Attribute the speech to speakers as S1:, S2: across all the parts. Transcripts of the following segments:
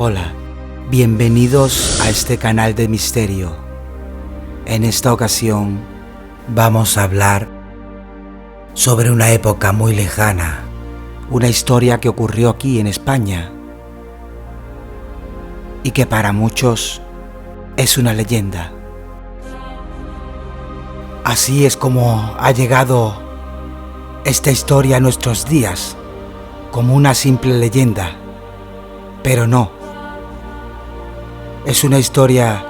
S1: Hola, bienvenidos a este canal de misterio. En esta ocasión vamos a hablar sobre una época muy lejana, una historia que ocurrió aquí en España y que para muchos es una leyenda. Así es como ha llegado esta historia a nuestros días, como una simple leyenda, pero no. Es una historia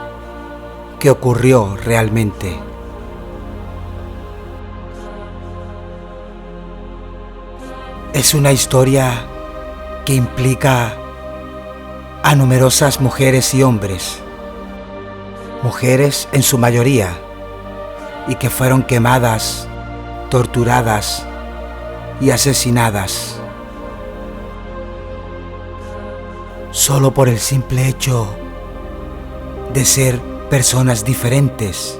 S1: que ocurrió realmente. Es una historia que implica a numerosas mujeres y hombres, mujeres en su mayoría, y que fueron quemadas, torturadas y asesinadas solo por el simple hecho de ser personas diferentes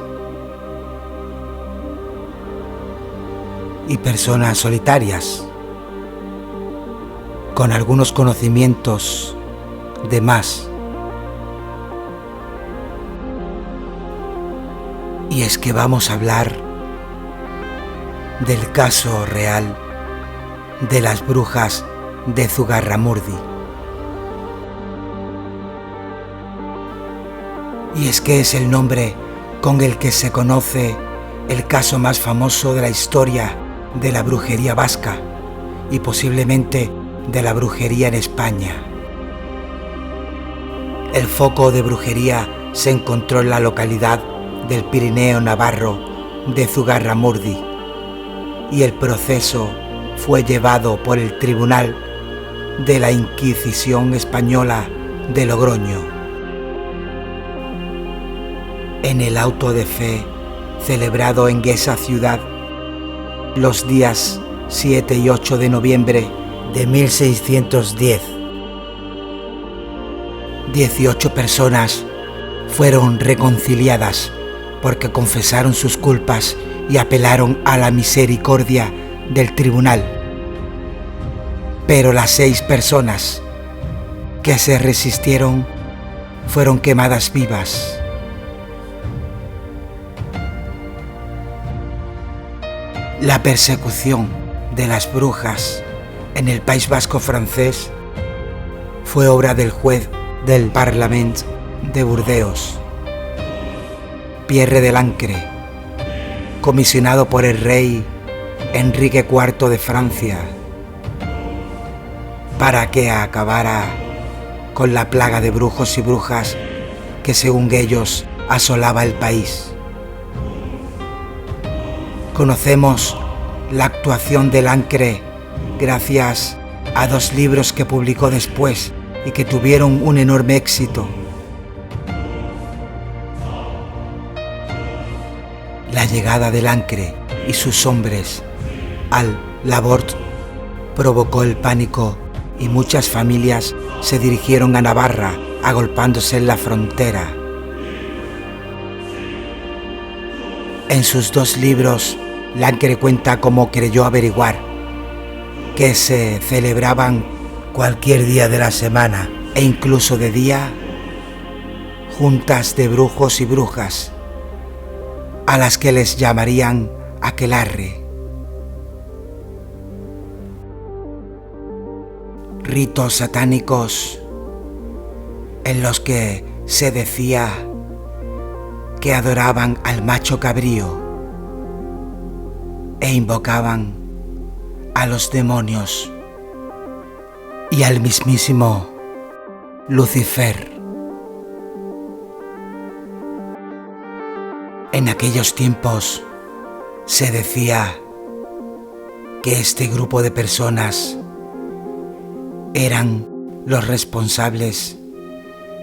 S1: y personas solitarias, con algunos conocimientos de más. Y es que vamos a hablar del caso real de las brujas de Zugarramurdi. Y es que es el nombre con el que se conoce el caso más famoso de la historia de la brujería vasca y posiblemente de la brujería en España. El foco de brujería se encontró en la localidad del Pirineo navarro de Zugarramurdi y el proceso fue llevado por el Tribunal de la Inquisición Española de Logroño. En el auto de fe celebrado en esa ciudad los días 7 y 8 de noviembre de 1610, 18 personas fueron reconciliadas porque confesaron sus culpas y apelaron a la misericordia del tribunal. Pero las 6 personas que se resistieron fueron quemadas vivas. La persecución de las brujas en el País Vasco francés fue obra del juez del Parlamento de Burdeos, Pierre de Lancre, comisionado por el rey Enrique IV de Francia para que acabara con la plaga de brujos y brujas que, según ellos, asolaba el país. Conocemos la actuación de Lancre gracias a 2 libros que publicó después y que tuvieron un enorme éxito. La llegada de Lancre y sus hombres al Labort provocó el pánico y muchas familias se dirigieron a Navarra, agolpándose en la frontera. En sus 2 libros, Lancre cuenta cómo creyó averiguar que se celebraban cualquier día de la semana e incluso de día juntas de brujos y brujas a las que les llamarían aquelarre. Ritos satánicos en los que se decía que adoraban al macho cabrío e invocaban a los demonios y al mismísimo Lucifer. En aquellos tiempos se decía que este grupo de personas eran los responsables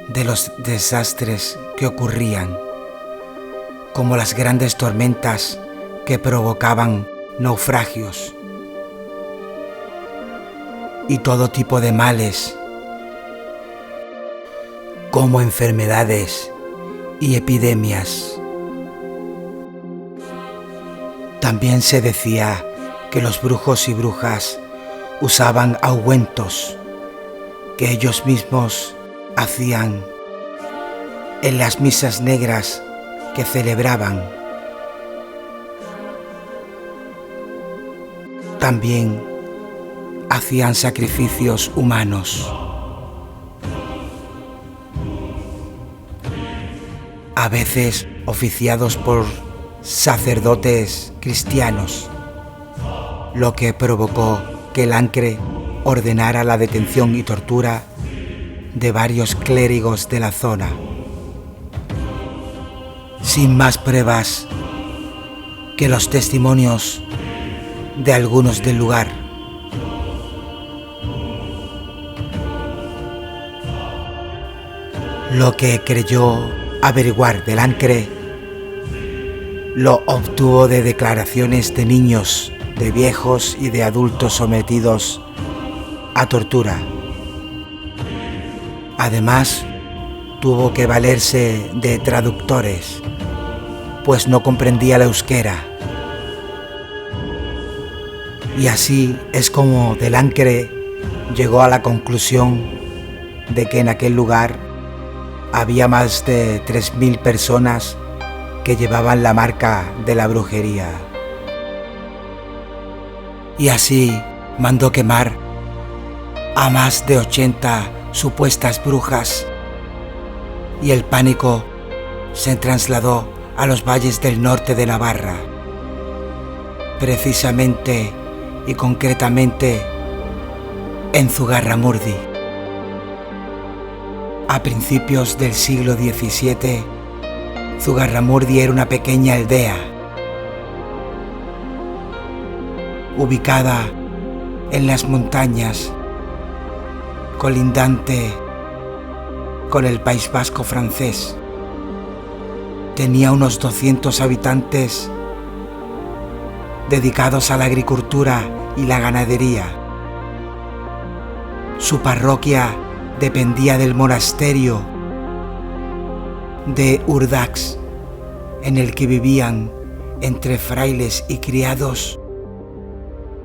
S1: de los desastres que ocurrían, como las grandes tormentas que provocaban naufragios y todo tipo de males, como enfermedades y epidemias. También se decía que los brujos y brujas usaban ungüentos que ellos mismos hacían en las misas negras que celebraban. También hacían sacrificios humanos. A veces oficiados por sacerdotes cristianos, lo que provocó que el Ancre ordenara la detención y tortura de varios clérigos de la zona. Sin más pruebas que los testimonios de algunos del lugar. Lo que creyó averiguar del Ancre lo obtuvo de declaraciones de niños, de viejos y de adultos sometidos a tortura. Además, tuvo que valerse de traductores, pues no comprendía el euskera. Y así es como del Ancre llegó a la conclusión de que en aquel lugar había más de 3.000 personas que llevaban la marca de la brujería. Y así mandó quemar a más de 80 supuestas brujas, y el pánico se trasladó a los valles del norte de Navarra, precisamente y concretamente en Zugarramurdi. A principios del siglo XVII, Zugarramurdi era una pequeña aldea ubicada en las montañas, colindante con el País Vasco francés. Tenía unos 200 habitantes dedicados a la agricultura y la ganadería. Su parroquia dependía del monasterio de Urdax, en el que vivían entre frailes y criados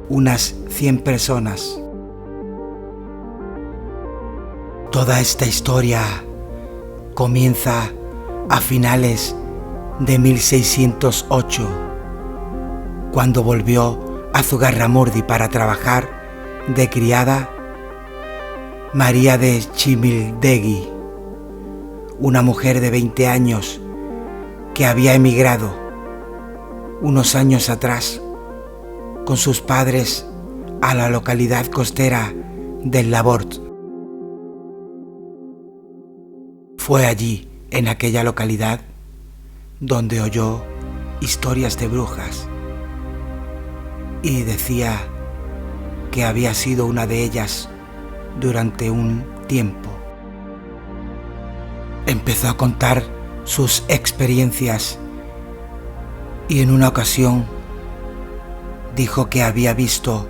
S1: unas 100 personas. Toda esta historia comienza a finales de 1608, cuando volvió a Zugarramurdi para trabajar de criada María de Chimildegui, una mujer de 20 años que había emigrado unos años atrás con sus padres a la localidad costera del Labort. Fue allí, en aquella localidad, donde oyó historias de brujas y decía que había sido una de ellas durante un tiempo. Empezó a contar sus experiencias y en una ocasión dijo que había visto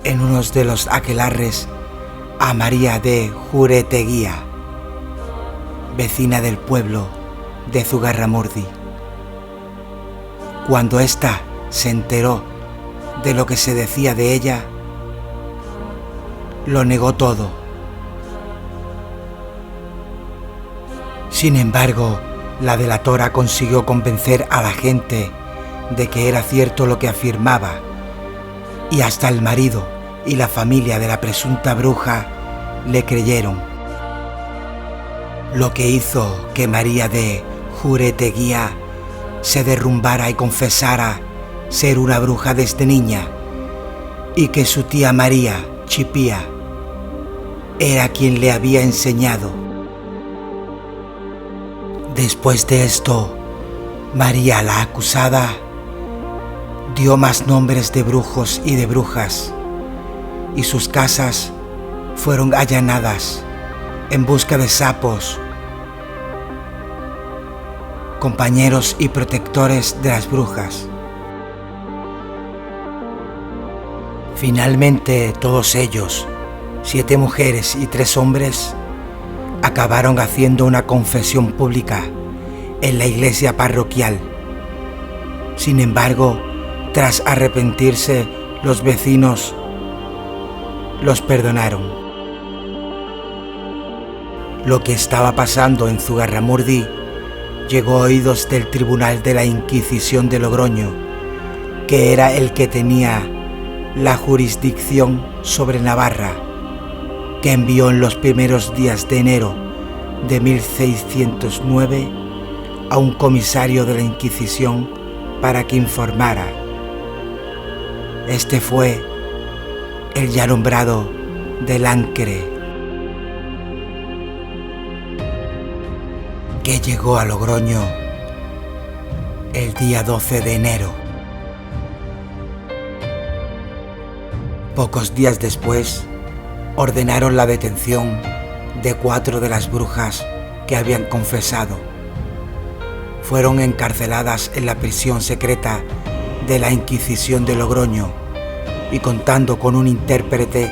S1: en uno de los aquelarres a María de Jureteguía, vecina del pueblo de Zugarramurdi. Cuando ésta se enteró de lo que se decía de ella, lo negó todo. Sin embargo, la delatora consiguió convencer a la gente de que era cierto lo que afirmaba, y hasta el marido y la familia de la presunta bruja le creyeron, lo que hizo que María de Jureteguía se derrumbara y confesara ser una bruja desde niña, y que su tía María Chipía era quien le había enseñado. Después de esto, María, la acusada, dio más nombres de brujos y de brujas, y sus casas fueron allanadas en busca de sapos, compañeros y protectores de las brujas. Finalmente, todos ellos, 7 mujeres y 3 hombres, acabaron haciendo una confesión pública en la iglesia parroquial. Sin embargo, tras arrepentirse, los vecinos los perdonaron. Lo que estaba pasando en Zugarramurdi llegó a oídos del Tribunal de la Inquisición de Logroño, que era el que tenía la jurisdicción sobre Navarra, que envió en los primeros días de enero de 1609 a un comisario de la Inquisición para que informara. Este fue el ya nombrado de Lancre, que llegó a Logroño el día 12 de enero. Pocos días después, ordenaron la detención de 4 de las brujas que habían confesado. Fueron encarceladas en la prisión secreta de la Inquisición de Logroño y, contando con un intérprete,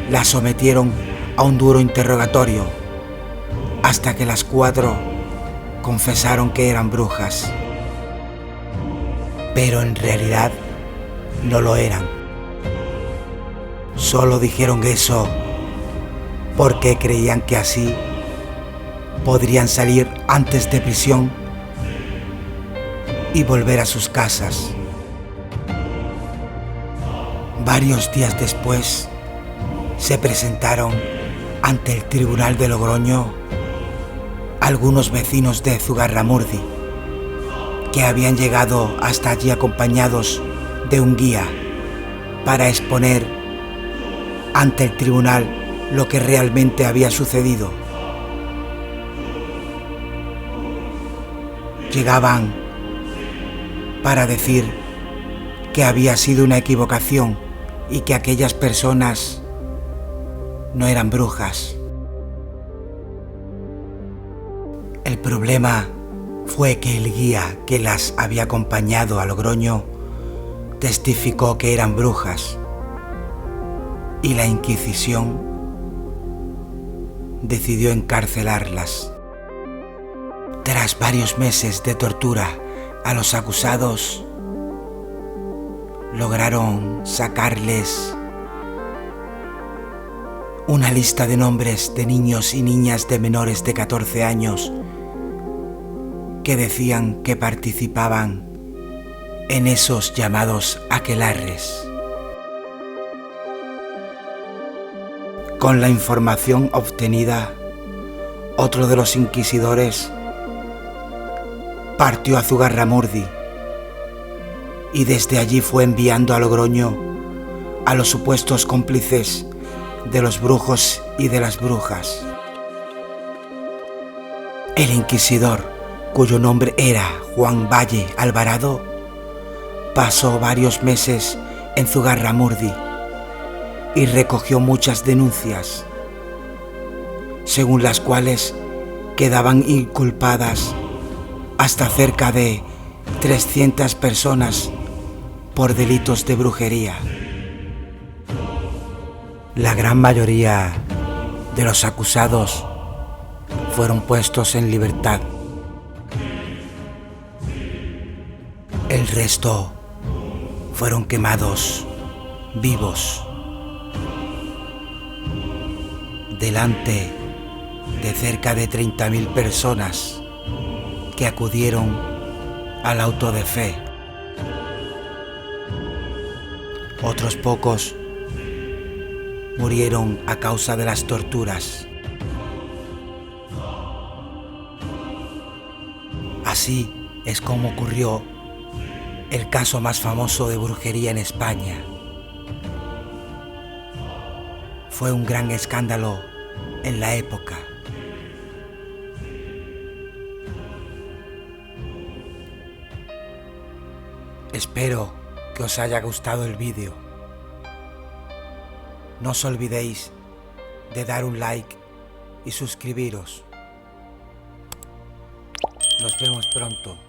S1: las sometieron a un duro interrogatorio hasta que las 4 confesaron que eran brujas. Pero en realidad no lo eran. Solo dijeron eso porque creían que así podrían salir antes de prisión y volver a sus casas. Varios días después se presentaron ante el Tribunal de Logroño algunos vecinos de Zugarramurdi que habían llegado hasta allí acompañados de un guía para exponer ante el tribunal lo que realmente había sucedido. Llegaban para decir que había sido una equivocación y que aquellas personas no eran brujas. El problema fue que el guía que las había acompañado a Logroño testificó que eran brujas y la Inquisición decidió encarcelarlas. Tras varios meses de tortura a los acusados, lograron sacarles una lista de nombres de niños y niñas de menores de 14 años que decían que participaban en esos llamados aquelarres. Con la información obtenida, otro de los inquisidores partió a Zugarramurdi y desde allí fue enviando a Logroño a los supuestos cómplices de los brujos y de las brujas. El inquisidor, cuyo nombre era Juan Valle Alvarado, pasó varios meses en Zugarramurdi y recogió muchas denuncias, según las cuales quedaban inculpadas hasta cerca de 300 personas por delitos de brujería. La gran mayoría de los acusados fueron puestos en libertad. El resto fueron quemados vivos delante de cerca de 30.000 personas que acudieron al auto de fe. Otros pocos murieron a causa de las torturas. Así es como ocurrió el caso más famoso de brujería en España. Fue un gran escándalo en la época. Espero que os haya gustado el vídeo. No os olvidéis de dar un like y suscribiros. Nos vemos pronto.